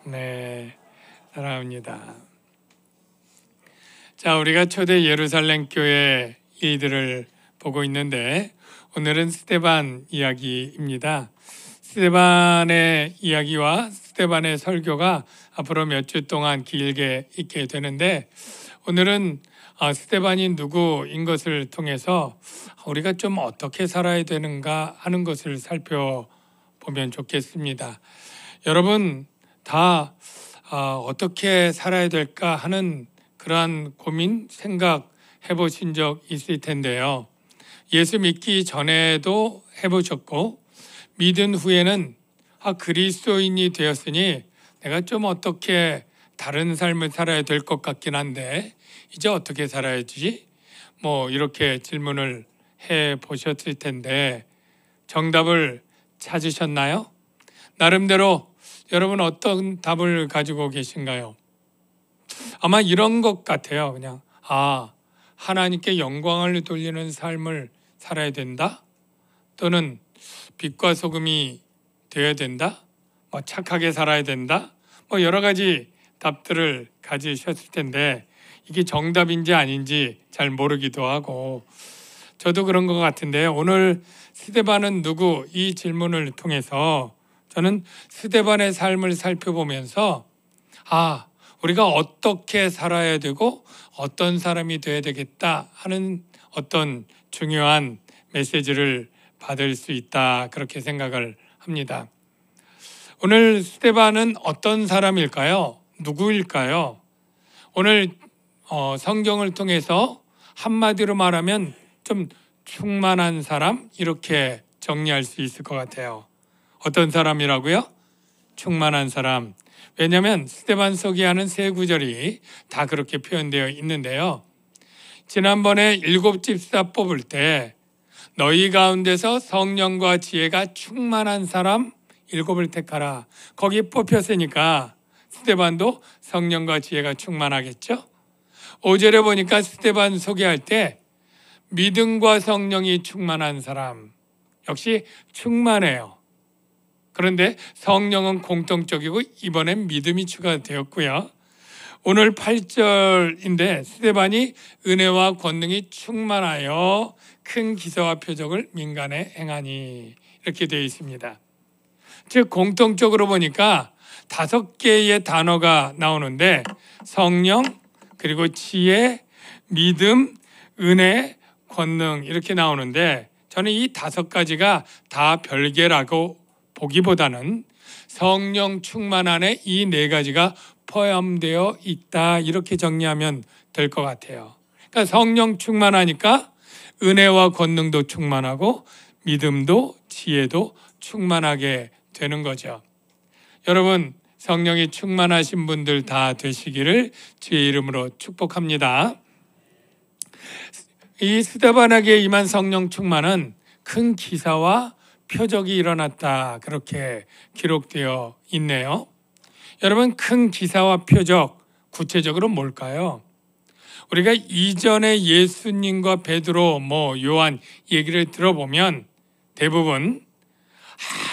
네, 사랑합니다. 자, 우리가 초대 예루살렘 교회 일들을 보고 있는데 오늘은 스데반 이야기입니다. 스데반의 이야기와 스데반의 설교가 앞으로 몇 주 동안 길게 있게 되는데 오늘은 스데반이 누구인 것을 통해서 우리가 좀 어떻게 살아야 되는가 하는 것을 살펴보면 좋겠습니다. 여러분 다 어떻게 살아야 될까 하는 그러한 고민, 생각해 보신 적 있을 텐데요. 예수 믿기 전에도 해보셨고 믿은 후에는 그리스도인이 되었으니 내가 좀 어떻게 다른 삶을 살아야 될 것 같긴 한데 이제 어떻게 살아야지? 이렇게 질문을 해 보셨을 텐데 정답을 찾으셨나요? 나름대로 여러분 어떤 답을 가지고 계신가요? 아마 이런 것 같아요. 그냥 하나님께 영광을 돌리는 삶을 살아야 된다? 또는 빛과 소금이 되어야 된다? 착하게 살아야 된다? 여러 가지 답들을 가지셨을 텐데 이게 정답인지 아닌지 잘 모르기도 하고 저도 그런 것 같은데 오늘 스데반은 누구? 이 질문을 통해서 저는 스데반의 삶을 살펴보면서 우리가 어떻게 살아야 되고 어떤 사람이 되어야 되겠다 하는 어떤 중요한 메시지를 받을 수 있다 그렇게 생각을 합니다. 오늘 스데반은 어떤 사람일까요? 누구일까요? 오늘 성경을 통해서 한마디로 말하면 좀 충만한 사람 이렇게 정리할 수 있을 것 같아요. 어떤 사람이라고요? 충만한 사람. 왜냐하면 스데반 소개하는 세 구절이 다 그렇게 표현되어 있는데요. 지난번에 7 집사 뽑을 때 너희 가운데서 성령과 지혜가 충만한 사람 7을 택하라. 거기 뽑혔으니까 스데반도 성령과 지혜가 충만하겠죠. 5절에 보니까 스데반 소개할 때 믿음과 성령이 충만한 사람 역시 충만해요. 그런데 성령은 공통적이고 이번엔 믿음이 추가되었고요. 오늘 8절인데 스데반이 은혜와 권능이 충만하여 큰 기사와 표적을 민간에 행하니 이렇게 되어 있습니다. 즉 공통적으로 보니까 5개의 단어가 나오는데 성령, 그리고 지혜, 믿음, 은혜, 권능 이렇게 나오는데 저는 이 5가지가 다 별개라고 보기보다는 성령 충만 안에 이 4가지가 포함되어 있다 이렇게 정리하면 될 것 같아요. 그러니까 성령 충만하니까 은혜와 권능도 충만하고 믿음도 지혜도 충만하게 되는 거죠. 여러분 성령이 충만하신 분들 다 되시기를 주의 이름으로 축복합니다. 이 스데반에게 임한 성령 충만은 큰 기사와 표적이 일어났다 그렇게 기록되어 있네요. 여러분 큰 기사와 표적 구체적으로 뭘까요? 우리가 이전에 예수님과 베드로 요한 얘기를 들어보면 대부분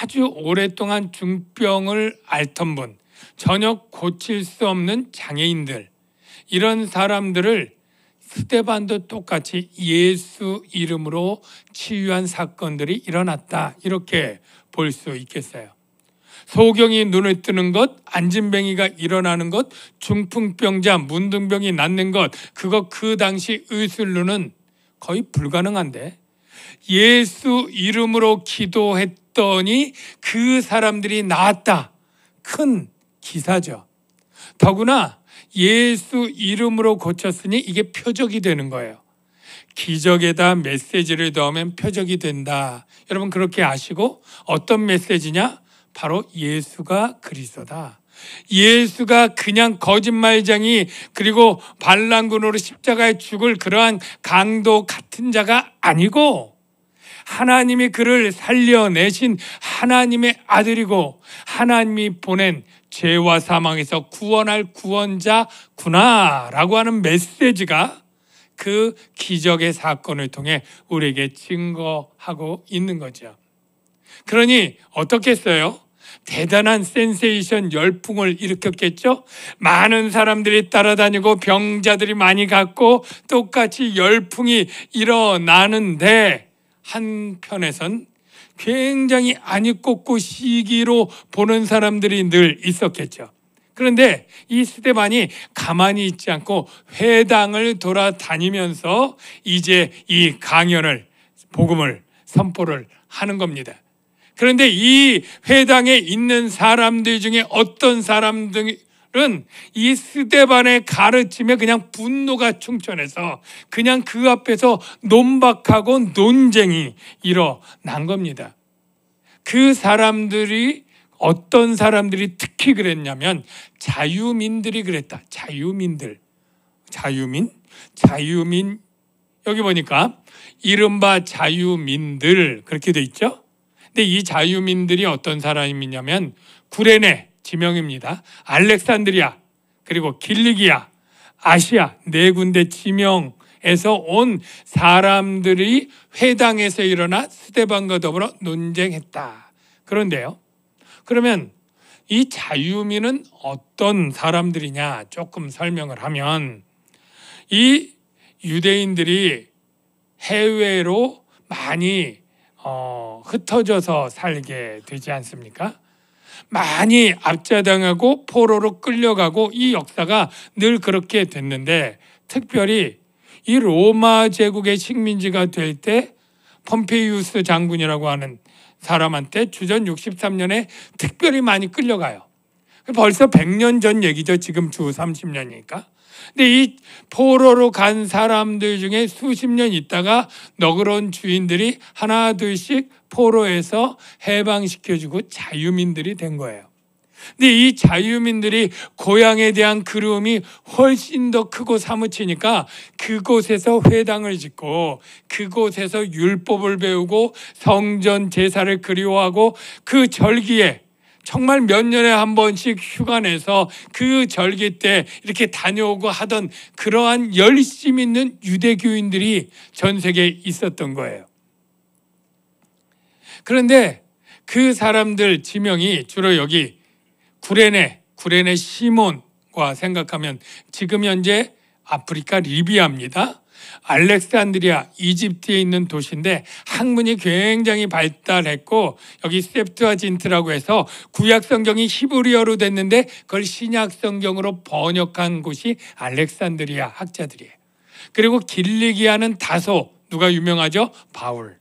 아주 오랫동안 중병을 앓던 분, 전혀 고칠 수 없는 장애인들 이런 사람들을 스데반도 똑같이 예수 이름으로 치유한 사건들이 일어났다 이렇게 볼 수 있겠어요. 소경이 눈을 뜨는 것, 안진뱅이가 일어나는 것, 중풍병자, 문둥병이 낫는 것 그거 그 당시 의술로는 거의 불가능한데 예수 이름으로 기도했더니 그 사람들이 나았다. 큰 기사죠. 더구나 예수 이름으로 고쳤으니 이게 표적이 되는 거예요. 기적에다 메시지를 넣으면 표적이 된다. 여러분 그렇게 아시고 어떤 메시지냐? 바로 예수가 그리스도다. 예수가 그냥 거짓말쟁이 그리고 반란군으로 십자가에 죽을 그러한 강도 같은 자가 아니고 하나님이 그를 살려내신 하나님의 아들이고 하나님이 보낸 죄와 사망에서 구원할 구원자구나라고 하는 메시지가 그 기적의 사건을 통해 우리에게 증거하고 있는 거죠. 그러니 어떻겠어요? 대단한 센세이션 열풍을 일으켰겠죠. 많은 사람들이 따라다니고 병자들이 많이 갔고 똑같이 열풍이 일어나는데 한편에선 굉장히 안이 꽂고 시기로 보는 사람들이 늘 있었겠죠. 그런데 이 스데반이 가만히 있지 않고 회당을 돌아다니면서 이제 이 강연을, 복음을 선포를 하는 겁니다. 그런데 이 회당에 있는 사람들 중에 어떤 사람들은 이 스데반의 가르침에 그냥 분노가 충천해서 그냥 그 앞에서 논박하고 논쟁이 일어난 겁니다. 그 사람들이, 어떤 사람들이 특히 그랬냐면 자유민들이 그랬다. 자유민. 여기 보니까 이른바 자유민들 그렇게 돼 있죠. 근데 이 자유민들이 어떤 사람이냐면 구레네 지명입니다. 알렉산드리아 그리고 길리기아, 아시아 네 군데 지명에서 온 사람들이 회당에서 일어나 스데반과 더불어 논쟁했다. 그런데요, 그러면 이 자유민은 어떤 사람들이냐 조금 설명을 하면, 이 유대인들이 해외로 많이 흩어져서 살게 되지 않습니까? 많이 압제당하고 포로로 끌려가고 이 역사가 늘 그렇게 됐는데, 특별히 이 로마 제국의 식민지가 될 때 폼페이우스 장군이라고 하는 사람한테 주전 63년에 특별히 많이 끌려가요. 벌써 100년 전 얘기죠. 지금 주 30년이니까. 근데 이 포로로 간 사람들 중에 수십 년 있다가 너그러운 주인들이 하나 둘씩 포로에서 해방시켜주고 자유민들이 된 거예요. 근데 이 자유민들이 고향에 대한 그리움이 훨씬 더 크고 사무치니까 그곳에서 회당을 짓고 그곳에서 율법을 배우고 성전 제사를 그리워하고 그 절기에 정말 몇 년에 한 번씩 휴가 내서 그 절기 때 이렇게 다녀오고 하던 그러한 열심 있는 유대교인들이 전 세계에 있었던 거예요. 그런데 그 사람들 지명이 주로 여기 구레네 시몬과 생각하면 지금 현재 아프리카 리비아입니다. 알렉산드리아 이집트에 있는 도시인데 학문이 굉장히 발달했고, 여기 셉투아진트라고 해서 구약 성경이 히브리어로 됐는데 그걸 신약 성경으로 번역한 곳이 알렉산드리아 학자들이에요. 그리고 길리기아는 다소, 누가 유명하죠? 바울.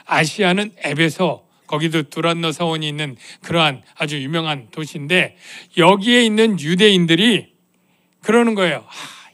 아시아는 에베소, 거기도 두란노 서원이 있는 그러한 아주 유명한 도시인데, 여기에 있는 유대인들이 그러는 거예요.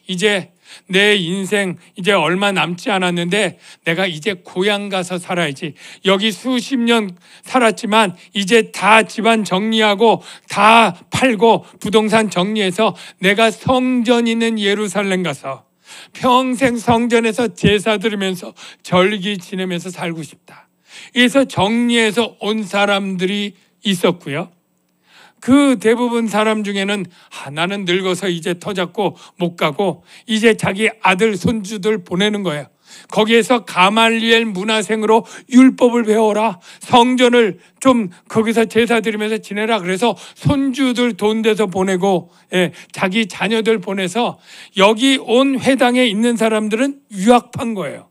이제 내 인생 이제 얼마 남지 않았는데 내가 이제 고향 가서 살아야지. 여기 수십 년 살았지만 이제 다 집안 정리하고 다 팔고 부동산 정리해서 내가 성전 있는 예루살렘 가서 평생 성전에서 제사 드리면서 절기 지내면서 살고 싶다. 그래서 정리해서 온 사람들이 있었고요. 그 대부분 사람 중에는 나는 늙어서 이제 터졌고 못 가고 이제 자기 아들 손주들 보내는 거예요. 거기에서 가말리엘 문화생으로 율법을 배워라, 성전을 좀 거기서 제사 드리면서 지내라. 그래서 손주들 돈 대서 보내고, 자기 자녀들 보내서 여기 온 회당에 있는 사람들은 유학판 거예요.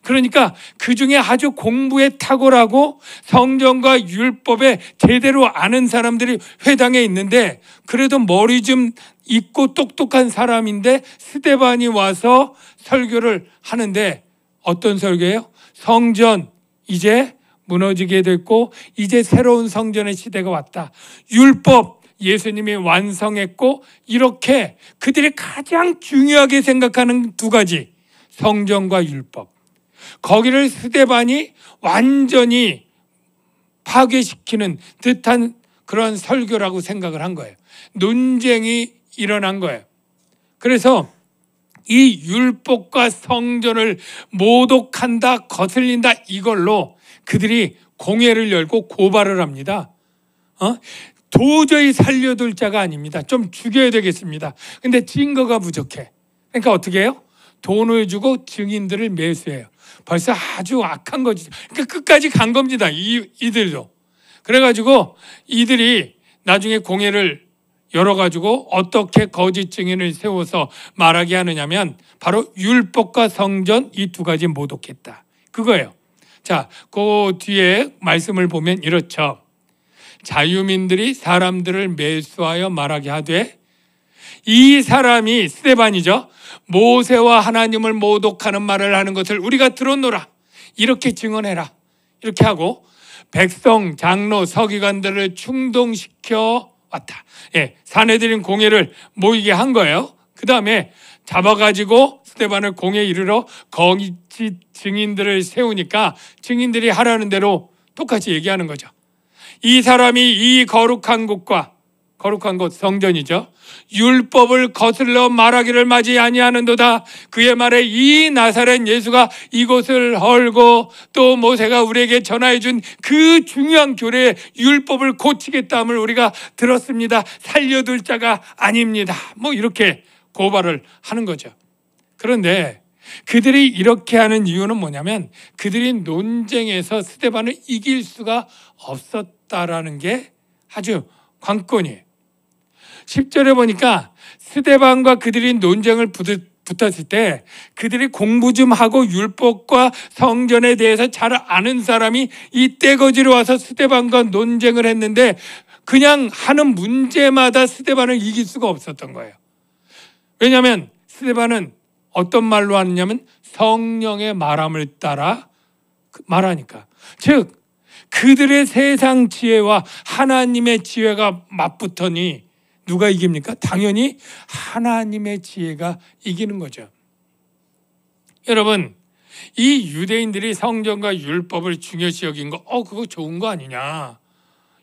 그러니까 그 중에 아주 공부에 탁월하고 성경과 율법에 제대로 아는 사람들이 회당에 있는데, 그래도 머리 좀 있고 똑똑한 사람인데 스데반이 와서 설교를 하는데, 어떤 설교예요? 성전 이제 무너지게 됐고 이제 새로운 성전의 시대가 왔다. 율법 예수님이 완성했고, 이렇게 그들이 가장 중요하게 생각하는 두 가지, 성전과 율법, 거기를 스데반이 완전히 파괴시키는 듯한 그런 설교라고 생각을 한 거예요. 논쟁이 일어난 거예요. 그래서 이 율법과 성전을 모독한다, 거슬린다, 이걸로 그들이 공회를 열고 고발을 합니다. 도저히 살려둘 자가 아닙니다. 좀 죽여야 되겠습니다. 근데 증거가 부족해. 그러니까 어떻게 해요? 돈을 주고 증인들을 매수해요. 벌써 아주 악한 거죠. 그러니까 끝까지 간 겁니다. 이들도. 그래가지고 이들이 나중에 공회를 열어가지고 어떻게 거짓 증인을 세워서 말하게 하느냐면 바로 율법과 성전 이 두 가지 모독했다, 그거예요. 자, 그 뒤에 말씀을 보면 이렇죠. 자유민들이 사람들을 매수하여 말하게 하되, 이 사람이 스데반이죠. 모세와 하나님을 모독하는 말을 하는 것을 우리가 들었노라, 이렇게 증언해라, 이렇게 하고 백성, 장로, 서기관들을 충동시켜 왔다. 사내들인 공회를 모이게 한 거예요. 그 다음에 잡아가지고 스데반을 공회에 이르러 거짓 증인들을 세우니까 증인들이 하라는 대로 똑같이 얘기하는 거죠. 이 사람이 이 거룩한 곳과, 거룩한 곳 성전이죠, 율법을 거슬러 말하기를 맞이 아니하는도다. 그의 말에 이 나사렛 예수가 이곳을 헐고 또 모세가 우리에게 전하여 준 그 중요한 교례의 율법을 고치겠다함을 우리가 들었습니다. 살려둘 자가 아닙니다. 뭐 이렇게 고발을 하는 거죠. 그런데 그들이 이렇게 하는 이유는 뭐냐면 그들이 논쟁에서 스데반을 이길 수가 없었다라는 게 아주 관건이에요. 10절에 보니까 스데반과 그들이 논쟁을 붙었을 때 그들이 공부 좀 하고 율법과 성전에 대해서 잘 아는 사람이 이 떼거지로 와서 스데반과 논쟁을 했는데 그냥 하는 문제마다 스데반을 이길 수가 없었던 거예요. 왜냐하면 스데반은 어떤 말로 하느냐면 성령의 말함을 따라 말하니까, 즉 그들의 세상 지혜와 하나님의 지혜가 맞붙으니 누가 이깁니까? 당연히 하나님의 지혜가 이기는 거죠. 여러분, 이 유대인들이 성전과 율법을 중요시 여긴 거, 그거 좋은 거 아니냐,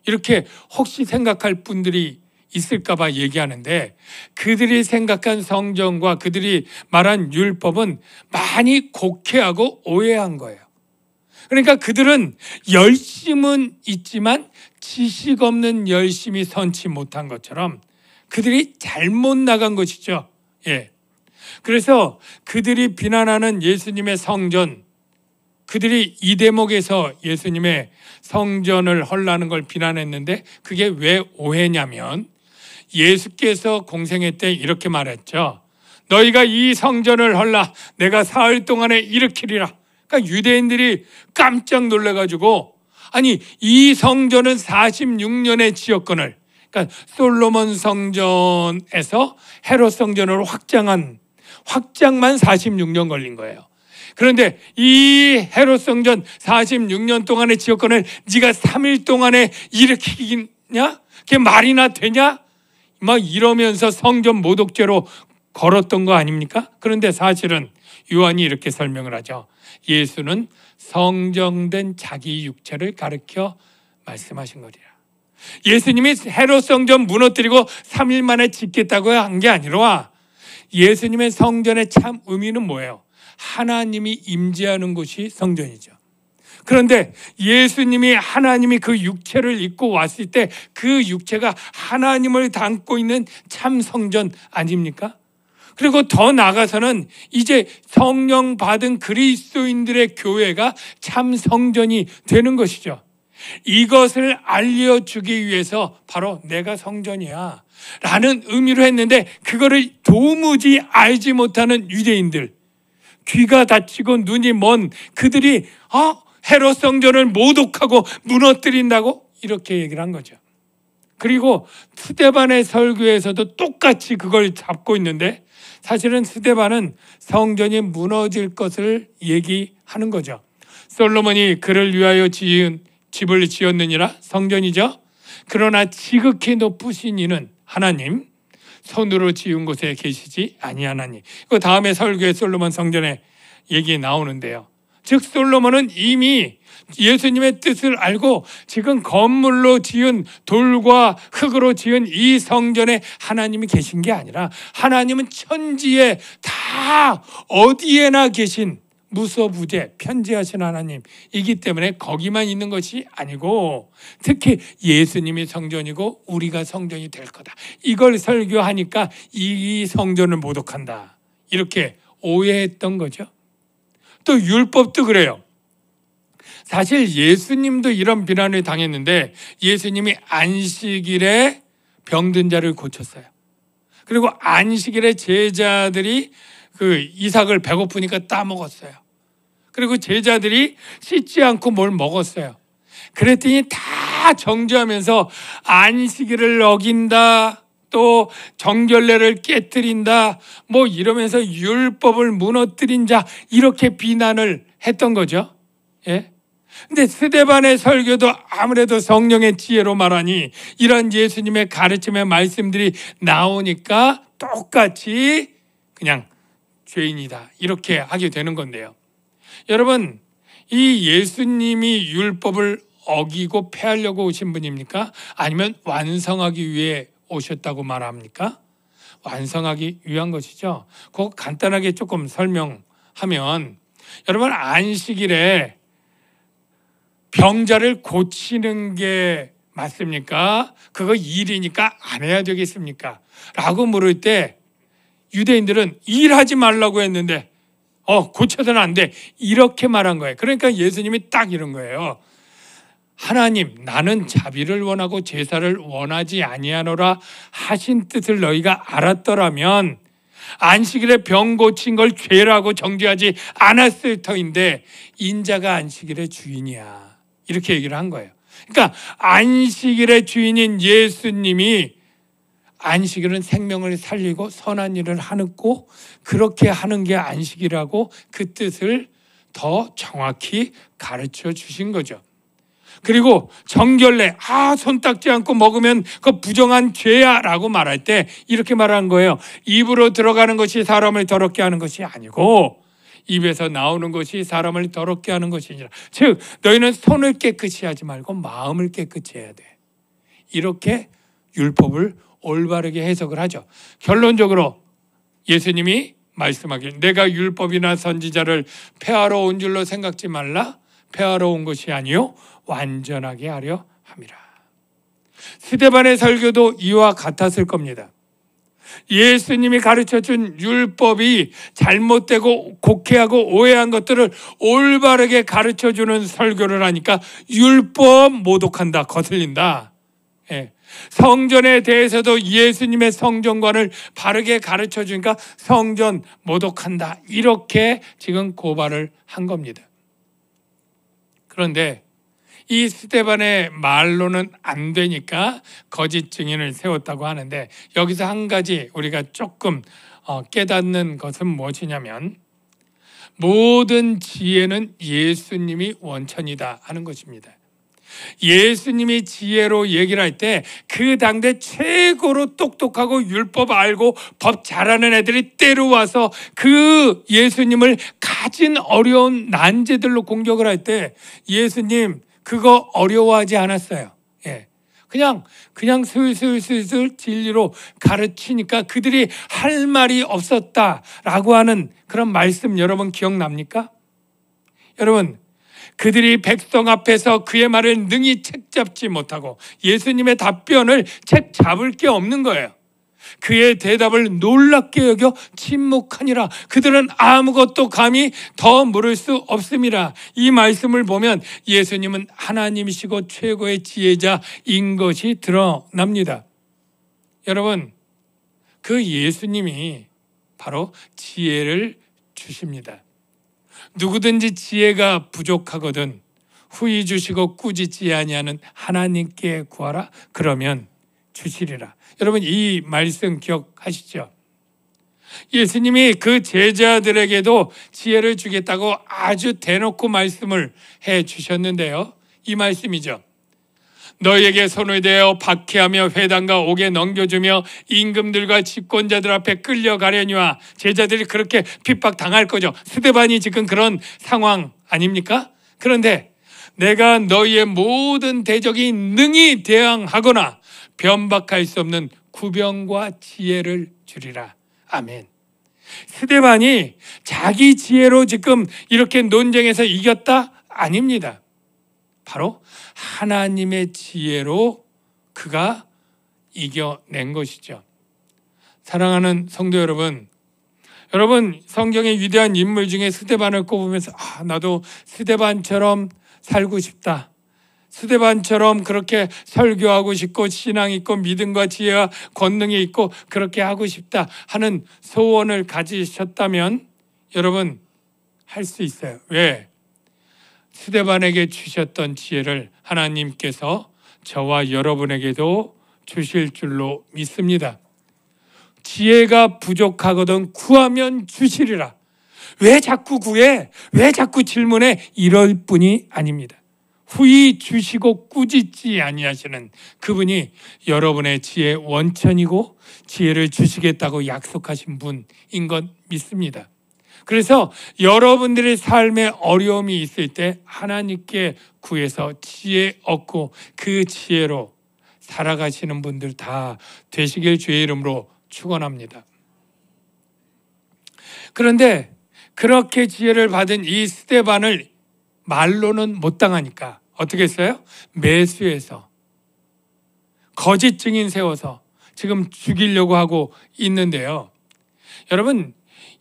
이렇게 혹시 생각할 분들이 있을까 봐 얘기하는데, 그들이 생각한 성전과 그들이 말한 율법은 많이 곡해하고 오해한 거예요. 그러니까 그들은 열심은 있지만 지식 없는 열심이 선치 못한 것처럼 그들이 잘못 나간 것이죠. 그래서 그들이 비난하는 예수님의 성전, 그들이 이 대목에서 예수님의 성전을 헐라는 걸 비난했는데 그게 왜 오해냐면 예수께서 공생애 때 이렇게 말했죠. 너희가 이 성전을 헐라 내가 사흘 동안에 일으키리라. 그러니까 유대인들이 깜짝 놀라가지고, 아니 이 성전은 46년의 지역권을, 그러니까 솔로몬 성전에서 헤롯 성전으로 확장만 46년 걸린 거예요. 그런데 이 헤롯 성전 46년 동안의 지역권을 네가 3일 동안에 일으키겠냐? 그게 말이나 되냐? 막 이러면서 성전 모독죄로 걸었던 거 아닙니까? 그런데 사실은 요한이 이렇게 설명을 하죠. 예수는 성정된 자기 육체를 가르쳐 말씀하신 거리라. 예수님이 헤롯 성전 무너뜨리고 3일 만에 짓겠다고 한 게 아니라 예수님의 성전의 참 의미는 뭐예요? 하나님이 임재하는 곳이 성전이죠. 그런데 예수님이 하나님이 그 육체를 입고 왔을 때 그 육체가 하나님을 담고 있는 참 성전 아닙니까? 그리고 더 나아가서는 이제 성령 받은 그리스도인들의 교회가 참 성전이 되는 것이죠. 이것을 알려주기 위해서 바로 내가 성전이야 라는 의미로 했는데, 그거를 도무지 알지 못하는 유대인들, 귀가 닫히고 눈이 먼 그들이 헤롯 성전을 모독하고 무너뜨린다고 이렇게 얘기를 한 거죠. 그리고 스데반의 설교에서도 똑같이 그걸 잡고 있는데, 사실은 스데반은 성전이 무너질 것을 얘기하는 거죠. 솔로몬이 그를 위하여 지은 집을 지었느니라, 성전이죠. 그러나 지극히 높으신 이는 하나님, 손으로 지은 곳에 계시지 아니하나니. 그 다음에 설교에 솔로몬 성전의 얘기 나오는데요. 즉 솔로몬은 이미 예수님의 뜻을 알고 지금 건물로 지은, 돌과 흙으로 지은 이 성전에 하나님이 계신 게 아니라 하나님은 천지에 다 어디에나 계신 무소부재 편지하신 하나님이기 때문에 거기만 있는 것이 아니고 특히 예수님이 성전이고 우리가 성전이 될 거다, 이걸 설교하니까 이 성전을 모독한다 이렇게 오해했던 거죠. 또 율법도 그래요. 사실 예수님도 이런 비난을 당했는데 예수님이 안식일에 병든 자를 고쳤어요. 그리고 안식일에 제자들이 그 이삭을 배고프니까 따먹었어요. 그리고 제자들이 씻지 않고 뭘 먹었어요. 그랬더니 다 정죄하면서 안식일을 어긴다, 또 정결례를 깨뜨린다, 뭐 이러면서 율법을 무너뜨린 자, 이렇게 비난을 했던 거죠. 예. 근데 스데반의 설교도 아무래도 성령의 지혜로 말하니 이런 예수님의 가르침의 말씀들이 나오니까 똑같이 그냥 죄인이다 이렇게 하게 되는 건데요. 여러분, 이 예수님이 율법을 어기고 폐하려고 오신 분입니까? 아니면 완성하기 위해 오셨다고 말합니까? 완성하기 위한 것이죠. 그거 간단하게 조금 설명하면, 여러분, 안식일에 병자를 고치는 게 맞습니까? 그거 일이니까 안 해야 되겠습니까? 라고 물을 때 유대인들은 일하지 말라고 했는데 고쳐서는 안 돼, 이렇게 말한 거예요. 그러니까 예수님이 딱 이런 거예요. 하나님, 나는 자비를 원하고 제사를 원하지 아니하노라 하신 뜻을 너희가 알았더라면 안식일에 병 고친 걸 죄라고 정죄하지 않았을 터인데 인자가 안식일의 주인이야, 이렇게 얘기를 한 거예요. 그러니까 안식일의 주인인 예수님이 안식일은 생명을 살리고 선한 일을 하고 그렇게 하는 게 안식이라고 그 뜻을 더 정확히 가르쳐 주신 거죠. 그리고 정결례, 손 닦지 않고 먹으면 그 부정한 죄야 라고 말할 때 이렇게 말하는 거예요. 입으로 들어가는 것이 사람을 더럽게 하는 것이 아니고 입에서 나오는 것이 사람을 더럽게 하는 것이니라. 즉 너희는 손을 깨끗이 하지 말고 마음을 깨끗이 해야 돼. 이렇게 율법을 올바르게 해석을 하죠. 결론적으로 예수님이 말씀하길, 내가 율법이나 선지자를 폐하러 온 줄로 생각지 말라. 폐하러 온 것이 아니요 완전하게 하려 함이라. 스데반의 설교도 이와 같았을 겁니다. 예수님이 가르쳐준 율법이 잘못되고 곡해하고 오해한 것들을 올바르게 가르쳐주는 설교를 하니까 율법 모독한다, 거슬린다. 예. 성전에 대해서도 예수님의 성전관을 바르게 가르쳐주니까 성전 모독한다, 이렇게 지금 고발을 한 겁니다. 그런데 이 스데반의 말로는 안 되니까 거짓 증인을 세웠다고 하는데, 여기서 한 가지 우리가 조금 깨닫는 것은 무엇이냐면 모든 지혜는 예수님이 원천이다 하는 것입니다. 예수님이 지혜로 얘기를 할 때 그 당대 최고로 똑똑하고 율법 알고 법 잘하는 애들이 때려와서 그 예수님을 가진 어려운 난제들로 공격을 할 때 예수님 그거 어려워하지 않았어요. 예. 그냥 슬슬 진리로 가르치니까 그들이 할 말이 없었다라고 하는 그런 말씀 여러분 기억납니까? 여러분, 그들이 백성 앞에서 그의 말을 능히 책잡지 못하고 예수님의 답변을 책잡을 게 없는 거예요. 그의 대답을 놀랍게 여겨 침묵하니라. 그들은 아무것도 감히 더 물을 수 없음이라. 이 말씀을 보면 예수님은 하나님이시고 최고의 지혜자인 것이 드러납니다. 여러분, 그 예수님이 바로 지혜를 주십니다. 누구든지 지혜가 부족하거든 후히 주시고 꾸짖지 아니하는 하나님께 구하라. 그러면 주시리라. 여러분, 이 말씀 기억하시죠? 예수님이 그 제자들에게도 지혜를 주겠다고 아주 대놓고 말씀을 해 주셨는데요. 이 말씀이죠. 너희에게 손을 대어 박해하며 회당과 옥에 넘겨주며 임금들과 집권자들 앞에 끌려가려니와. 제자들이 그렇게 핍박당할 거죠. 스데반이 지금 그런 상황 아닙니까? 그런데 내가 너희의 모든 대적이 능히 대항하거나 변박할 수 없는 구병과 지혜를 주리라. 아멘. 스데반이 자기 지혜로 지금 이렇게 논쟁에서 이겼다? 아닙니다. 바로 하나님의 지혜로 그가 이겨낸 것이죠. 사랑하는 성도 여러분, 성경의 위대한 인물 중에 스데반을 꼽으면서 나도 스데반처럼 살고 싶다. 스데반처럼 그렇게 설교하고 싶고 신앙 있고 믿음과 지혜와 권능이 있고 그렇게 하고 싶다 하는 소원을 가지셨다면 여러분 할 수 있어요. 왜? 스데반에게 주셨던 지혜를 하나님께서 저와 여러분에게도 주실 줄로 믿습니다. 지혜가 부족하거든 구하면 주시리라. 왜 자꾸 구해? 왜 자꾸 질문해? 이럴 뿐이 아닙니다. 후히 주시고 꾸짖지 아니하시는 그분이 여러분의 지혜 원천이고 지혜를 주시겠다고 약속하신 분인 것 믿습니다. 그래서 여러분들의 삶에 어려움이 있을 때 하나님께 구해서 지혜 얻고 그 지혜로 살아가시는 분들 다 되시길 주의 이름으로 축원합니다. 그런데 그렇게 지혜를 받은 이 스데반을 말로는 못 당하니까 어떻게 했어요? 매수해서 거짓 증인 세워서 지금 죽이려고 하고 있는데요. 여러분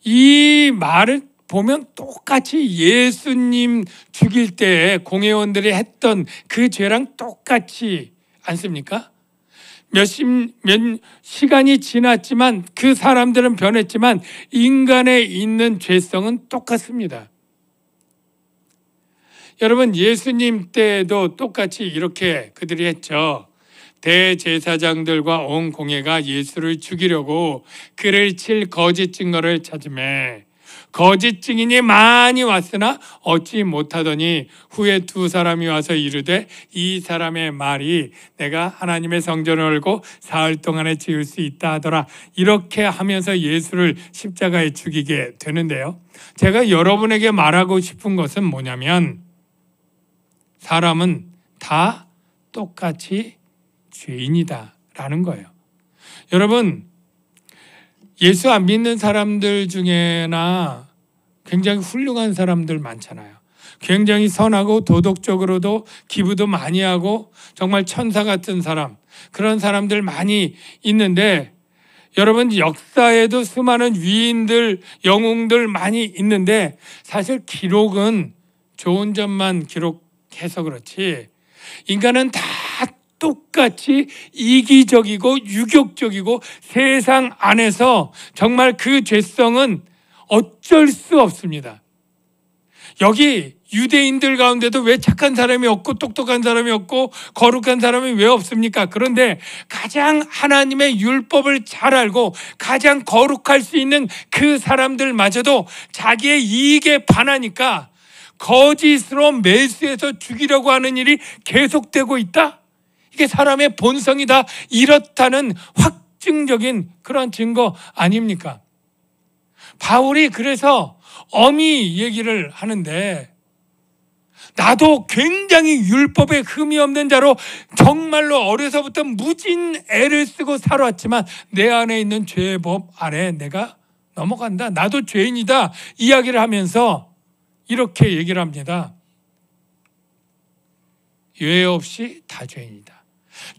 이 말을 보면 똑같이 예수님 죽일 때 공회원들이 했던 그 죄랑 똑같지 않습니까? 몇 시간이 지났지만 그 사람들은 변했지만 인간에 있는 죄성은 똑같습니다. 여러분 예수님 때도 똑같이 이렇게 그들이 했죠. 대제사장들과 온 공회가 예수를 죽이려고 그를 칠 거짓 증거를 찾으매 거짓 증인이 많이 왔으나 얻지 못하더니 후에 두 사람이 와서 이르되 이 사람의 말이 내가 하나님의 성전을 열고 사흘 동안에 지을 수 있다 하더라. 이렇게 하면서 예수를 십자가에 죽이게 되는데요. 제가 여러분에게 말하고 싶은 것은 뭐냐면 사람은 다 똑같이 죄인이다라는 거예요. 여러분 예수 안 믿는 사람들 중에나 굉장히 훌륭한 사람들 많잖아요. 굉장히 선하고 도덕적으로도 기부도 많이 하고 정말 천사 같은 사람, 그런 사람들 많이 있는데 여러분 역사에도 수많은 위인들, 영웅들 많이 있는데 사실 기록은 좋은 점만 기록해서 그렇지 인간은 다 똑같이 이기적이고 유격적이고 세상 안에서 정말 그 죄성은 어쩔 수 없습니다. 여기 유대인들 가운데도 왜 착한 사람이 없고 똑똑한 사람이 없고 거룩한 사람이 왜 없습니까? 그런데 가장 하나님의 율법을 잘 알고 가장 거룩할 수 있는 그 사람들마저도 자기의 이익에 반하니까 거짓으로 매수해서 죽이려고 하는 일이 계속되고 있다? 이게 사람의 본성이다. 이렇다는 확증적인 그런 증거 아닙니까? 바울이 그래서 엄히 얘기를 하는데 나도 굉장히 율법에 흠이 없는 자로 정말로 어려서부터 무진 애를 쓰고 살아왔지만 내 안에 있는 죄의 법 아래 내가 넘어간다. 나도 죄인이다. 이야기를 하면서 이렇게 얘기를 합니다. 예외 없이 다 죄인이다.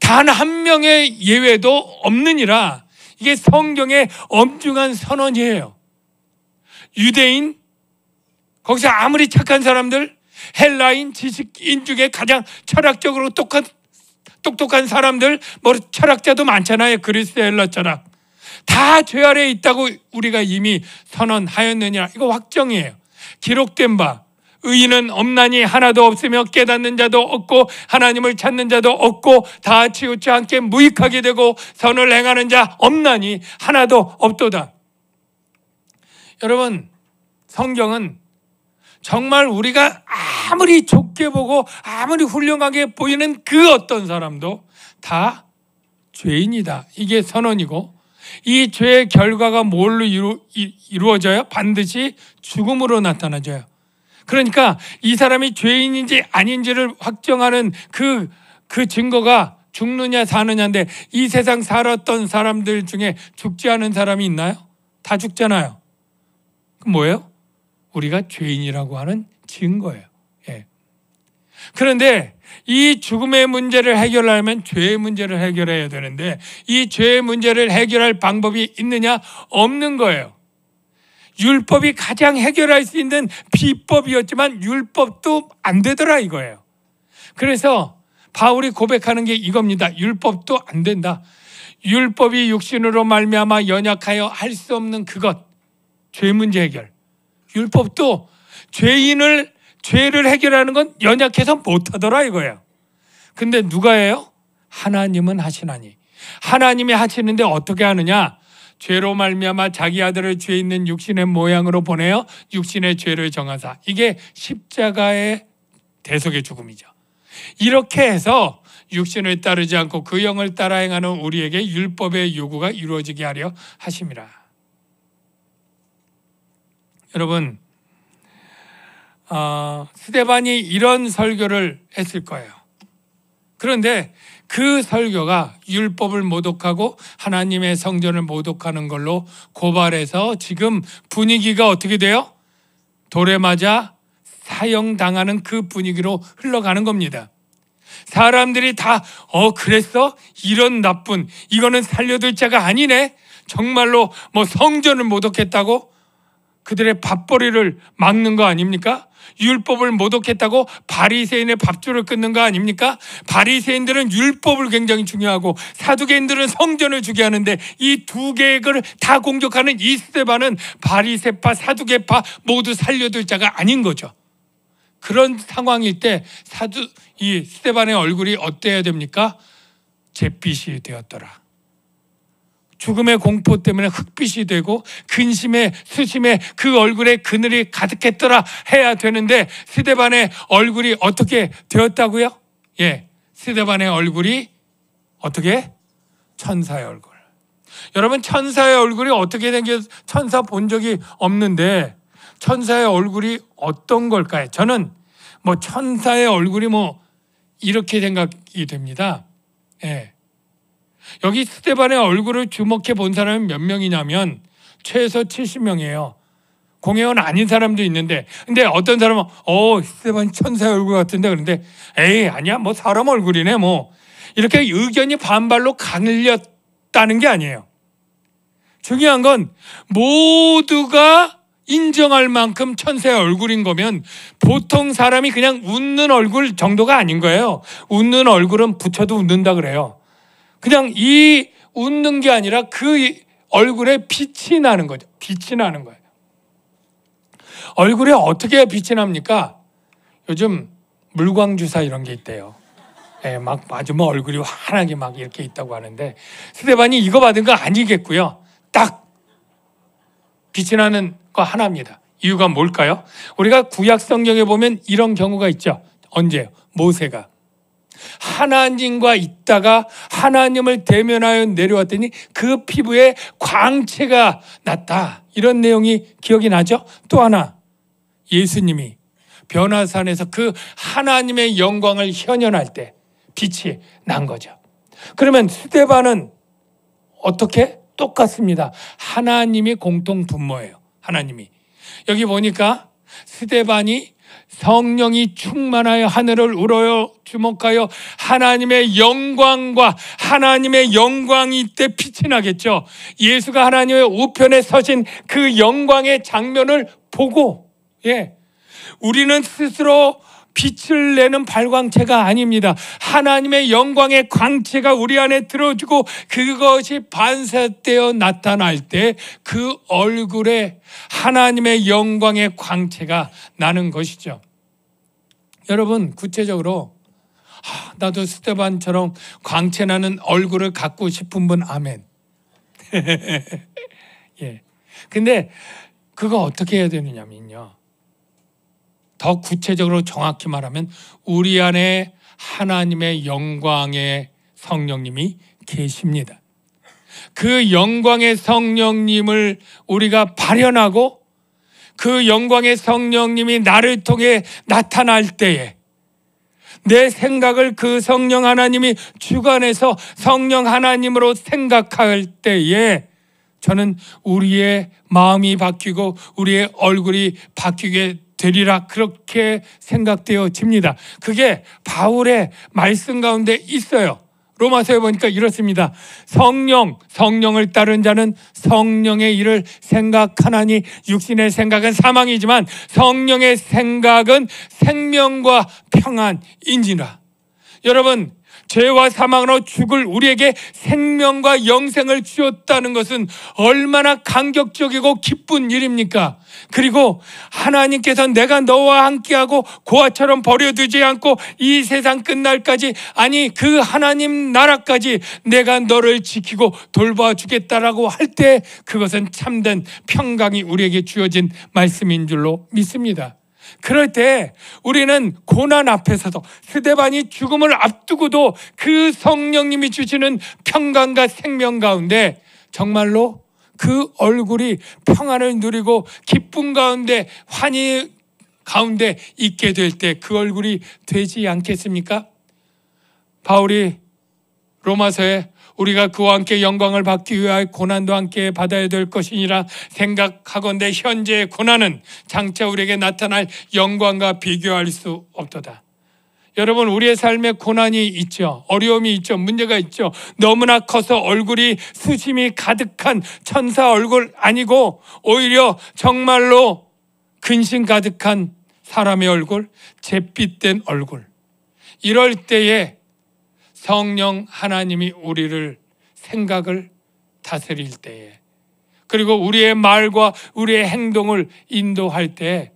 단 한 명의 예외도 없느니라. 이게 성경의 엄중한 선언이에요. 유대인, 거기서 아무리 착한 사람들, 헬라인, 지식인 중에 가장 철학적으로 똑똑한 사람들, 뭐 철학자도 많잖아요. 그리스 헬라 철학. 다 죄 아래에 있다고 우리가 이미 선언하였느냐. 이거 확정이에요. 기록된 바 의인은 없나니 하나도 없으며 깨닫는 자도 없고 하나님을 찾는 자도 없고 다 치우쳐 함께 무익하게 되고 선을 행하는 자 없나니 하나도 없도다. 여러분 성경은 정말 우리가 아무리 좋게 보고 아무리 훌륭하게 보이는 그 어떤 사람도 다 죄인이다. 이게 선언이고 이 죄의 결과가 뭘로 이루어져요? 반드시 죽음으로 나타나져요. 그러니까 이 사람이 죄인인지 아닌지를 확정하는 그 증거가 죽느냐 사느냐인데 이 세상 살았던 사람들 중에 죽지 않은 사람이 있나요? 다 죽잖아요. 그럼 뭐예요? 우리가 죄인이라고 하는 증거예요. 예. 그런데 이 죽음의 문제를 해결하려면 죄의 문제를 해결해야 되는데 이 죄의 문제를 해결할 방법이 있느냐? 없는 거예요. 율법이 가장 해결할 수 있는 비법이었지만 율법도 안 되더라 이거예요. 그래서 바울이 고백하는 게 이겁니다. 율법도 안 된다. 율법이 육신으로 말미암아 연약하여 할 수 없는 그것, 죄 문제 해결. 율법도 죄를 해결하는 건 연약해서 못하더라 이거예요. 근데 누가 해요? 하나님은 하시나니. 하나님이 하시는데 어떻게 하느냐? 죄로 말미암아 자기 아들을 죄 있는 육신의 모양으로 보내어 육신의 죄를 정하사. 이게 십자가의 대속의 죽음이죠. 이렇게 해서 육신을 따르지 않고 그 영을 따라 행하는 우리에게 율법의 요구가 이루어지게 하려 하심이라. 여러분, 스데반이 이런 설교를 했을 거예요. 그런데 그 설교가 율법을 모독하고 하나님의 성전을 모독하는 걸로 고발해서 지금 분위기가 어떻게 돼요? 돌에 맞아 사형당하는 그 분위기로 흘러가는 겁니다. 사람들이 다 그랬어? 이런 나쁜, 이거는 살려둘 자가 아니네. 정말로 뭐 성전을 모독했다고? 그들의 밥벌이를 막는 거 아닙니까? 율법을 모독했다고 바리새인의 밥줄을 끊는 거 아닙니까? 바리새인들은 율법을 굉장히 중요하고 사두개인들은 성전을 중요하는데 이 두 개의 걸 다 공격하는 이 스데반은 바리새파 사두개파 모두 살려둘 자가 아닌 거죠. 그런 상황일 때 이 스데반의 얼굴이 어때야 됩니까? 잿빛이 되었더라. 죽음의 공포 때문에 흑빛이 되고 근심에 수심에 그 얼굴에 그늘이 가득했더라 해야 되는데 스데반의 얼굴이 어떻게 되었다고요? 스데반의 얼굴이 어떻게? 천사의 얼굴. 여러분, 천사의 얼굴이 어떻게 생겨? 천사 본 적이 없는데 천사의 얼굴이 어떤 걸까요? 저는 천사의 얼굴이 이렇게 생각이 됩니다. 여기 스데반의 얼굴을 주목해 본 사람은 몇 명이냐면 최소 70명이에요. 공회원 아닌 사람도 있는데, 근데 어떤 사람은 스데반이 천사의 얼굴 같은데, 그런데 에이 아니야, 사람 얼굴이네, 이렇게 의견이 반발로 갈렸다는 게 아니에요. 중요한 건 모두가 인정할 만큼 천사의 얼굴인 거면 보통 사람이 그냥 웃는 얼굴 정도가 아닌 거예요. 웃는 얼굴은 붙여도 웃는다 그래요. 그냥 이 웃는 게 아니라 그 얼굴에 빛이 나는 거죠. 빛이 나는 거예요. 얼굴에 어떻게 빛이 납니까? 요즘 물광주사 이런 게 있대요. 막 맞으면 얼굴이 환하게 막 이렇게 있다고 하는데 스데반이 이거 받은 거 아니겠고요. 딱 빛이 나는 거 하나입니다. 이유가 뭘까요? 우리가 구약 성경에 보면 이런 경우가 있죠. 언제요? 모세가 하나님과 있다가 하나님을 대면하여 내려왔더니 그 피부에 광채가 났다. 이런 내용이 기억이 나죠? 또 하나, 예수님이 변화산에서 그 하나님의 영광을 현현할 때 빛이 난 거죠. 그러면 스데반은 어떻게? 똑같습니다. 하나님이 공통 분모예요. 하나님이. 여기 보니까 스데반이 성령이 충만하여 하늘을 우러러 주목하여 하나님의 영광과 하나님의 영광이 이때 빛이 나겠죠. 예수가 하나님의 우편에 서신 그 영광의 장면을 보고 우리는 스스로 빛을 내는 발광체가 아닙니다. 하나님의 영광의 광채가 우리 안에 들어주고 그것이 반사되어 나타날 때 그 얼굴에 하나님의 영광의 광채가 나는 것이죠. 여러분, 구체적으로 나도 스데반처럼 광채 나는 얼굴을 갖고 싶은 분 아멘. 근데 그거 어떻게 해야 되느냐면요, 더 구체적으로 정확히 말하면 우리 안에 하나님의 영광의 성령님이 계십니다. 그 영광의 성령님을 우리가 발현하고 그 영광의 성령님이 나를 통해 나타날 때에 내 생각을 그 성령 하나님이 주관해서 성령 하나님으로 생각할 때에 저는 우리의 마음이 바뀌고 우리의 얼굴이 바뀌게 되리라, 그렇게 생각되어집니다. 그게 바울의 말씀 가운데 있어요. 로마서에 보니까 이렇습니다. 성령을 따른 자는 성령의 일을 생각하나니 육신의 생각은 사망이지만 성령의 생각은 생명과 평안인지라. 여러분, 죄와 사망으로 죽을 우리에게 생명과 영생을 주었다는 것은 얼마나 감격적이고 기쁜 일입니까? 그리고 하나님께서 내가 너와 함께하고 고아처럼 버려두지 않고 이 세상 끝날까지, 아니 그 하나님 나라까지 내가 너를 지키고 돌봐주겠다라고 할 때 그것은 참된 평강이 우리에게 주어진 말씀인 줄로 믿습니다. 그럴 때 우리는 고난 앞에서도, 스데반이 죽음을 앞두고도 그 성령님이 주시는 평강과 생명 가운데 정말로 그 얼굴이 평안을 누리고 기쁨 가운데, 환희 가운데 있게 될 때 그 얼굴이 되지 않겠습니까? 바울이 로마서에 우리가 그와 함께 영광을 받기 위하여 고난도 함께 받아야 될 것이니라 생각하건대 현재의 고난은 장차 우리에게 나타날 영광과 비교할 수 없도다. 여러분, 우리의 삶에 고난이 있죠. 어려움이 있죠. 문제가 있죠. 너무나 커서 얼굴이 수심이 가득한 천사 얼굴 아니고 오히려 정말로 근심 가득한 사람의 얼굴, 잿빛된 얼굴. 이럴 때에 성령 하나님이 우리를 생각을 다스릴 때에, 그리고 우리의 말과 우리의 행동을 인도할 때에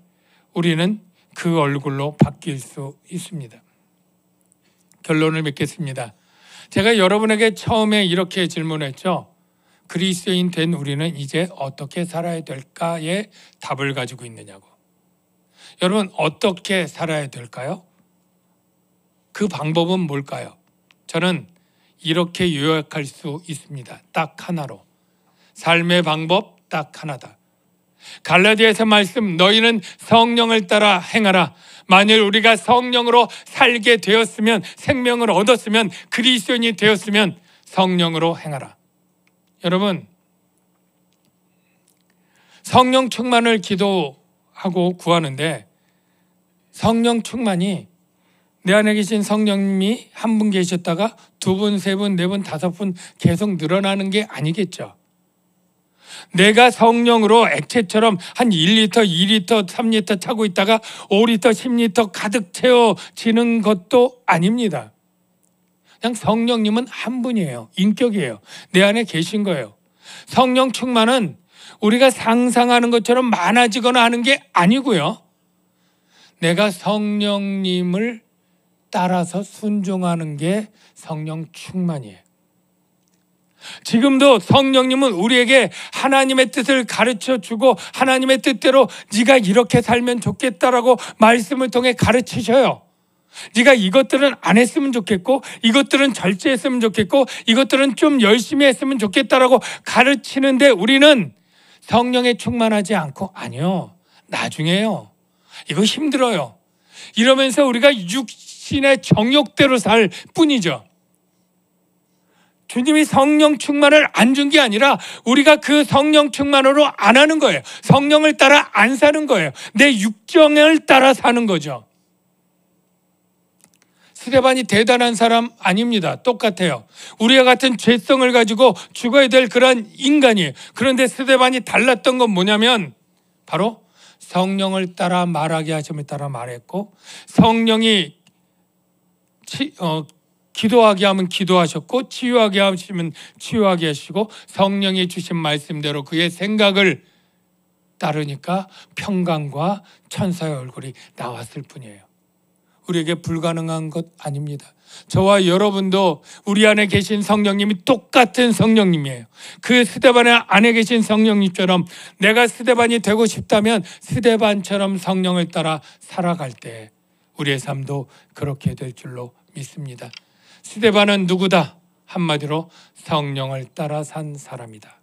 우리는 그 얼굴로 바뀔 수 있습니다. 결론을 맺겠습니다. 제가 여러분에게 처음에 이렇게 질문했죠. 그리스도인 된 우리는 이제 어떻게 살아야 될까의 답을 가지고 있느냐고. 여러분, 어떻게 살아야 될까요? 그 방법은 뭘까요? 저는 이렇게 요약할 수 있습니다. 딱 하나로. 삶의 방법 딱 하나다. 갈라디아서 말씀, 너희는 성령을 따라 행하라. 만일 우리가 성령으로 살게 되었으면, 생명을 얻었으면, 그리스도인이 되었으면 성령으로 행하라. 여러분, 성령 충만을 기도하고 구하는데 성령 충만이 내 안에 계신 성령님이 한 분 계셨다가 두 분, 세 분, 네 분, 다섯 분 계속 늘어나는 게 아니겠죠. 내가 성령으로 액체처럼 한 1리터, 2리터, 3리터 차고 있다가 5리터, 10리터 가득 채워지는 것도 아닙니다. 그냥 성령님은 한 분이에요. 인격이에요. 내 안에 계신 거예요. 성령 충만은 우리가 상상하는 것처럼 많아지거나 하는 게 아니고요. 내가 성령님을 따라서 순종하는 게 성령 충만이에요. 지금도 성령님은 우리에게 하나님의 뜻을 가르쳐 주고 하나님의 뜻대로 네가 이렇게 살면 좋겠다라고 말씀을 통해 가르치셔요. 네가 이것들은 안 했으면 좋겠고, 이것들은 절제했으면 좋겠고, 이것들은 좀 열심히 했으면 좋겠다라고 가르치는데 우리는 성령에 충만하지 않고, 아니요, 나중에요, 이거 힘들어요, 이러면서 우리가 육신의 정욕대로 살 뿐이죠. 주님이 성령 충만을 안 준 게 아니라 우리가 그 성령 충만으로 안 하는 거예요. 성령을 따라 안 사는 거예요. 내 육정을 따라 사는 거죠. 스데반이 대단한 사람 아닙니다. 똑같아요. 우리와 같은 죄성을 가지고 죽어야 될 그런 인간이에요. 그런데 스데반이 달랐던 건 뭐냐면 바로 성령을 따라 말하게 하심을 따라 말했고, 성령이 기도하게 하면 기도하셨고, 치유하게 하시면 치유하게 하시고, 성령이 주신 말씀대로 그의 생각을 따르니까 평강과 천사의 얼굴이 나왔을 뿐이에요. 우리에게 불가능한 것 아닙니다. 저와 여러분도 우리 안에 계신 성령님이 똑같은 성령님이에요. 그 스데반 안에 계신 성령님처럼 내가 스데반이 되고 싶다면 스데반처럼 성령을 따라 살아갈 때 우리의 삶도 그렇게 될 줄로 믿습니다. 스데반은 누구다? 한마디로 성령을 따라 산 사람이다.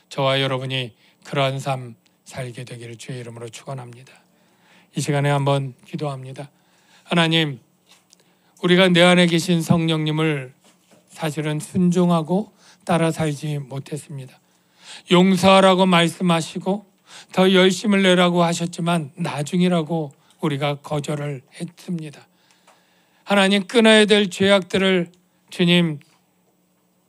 저와 여러분이 그러한 삶 살게 되기를 주의 이름으로 축원합니다. 이 시간에 한번 기도합니다. 하나님, 우리가 내 안에 계신 성령님을 사실은 순종하고 따라 살지 못했습니다. 용서하라고 말씀하시고 더 열심을 내라고 하셨지만 나중이라고 우리가 거절을 했습니다. 하나님, 끊어야 될 죄악들을 주님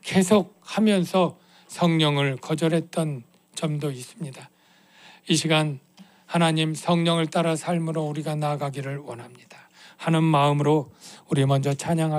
계속 하면서 성령을 거절했던 점도 있습니다. 이 시간 하나님 성령을 따라 삶으로 우리가 나아가기를 원합니다. 하는 마음으로 우리 먼저 찬양하겠습니다.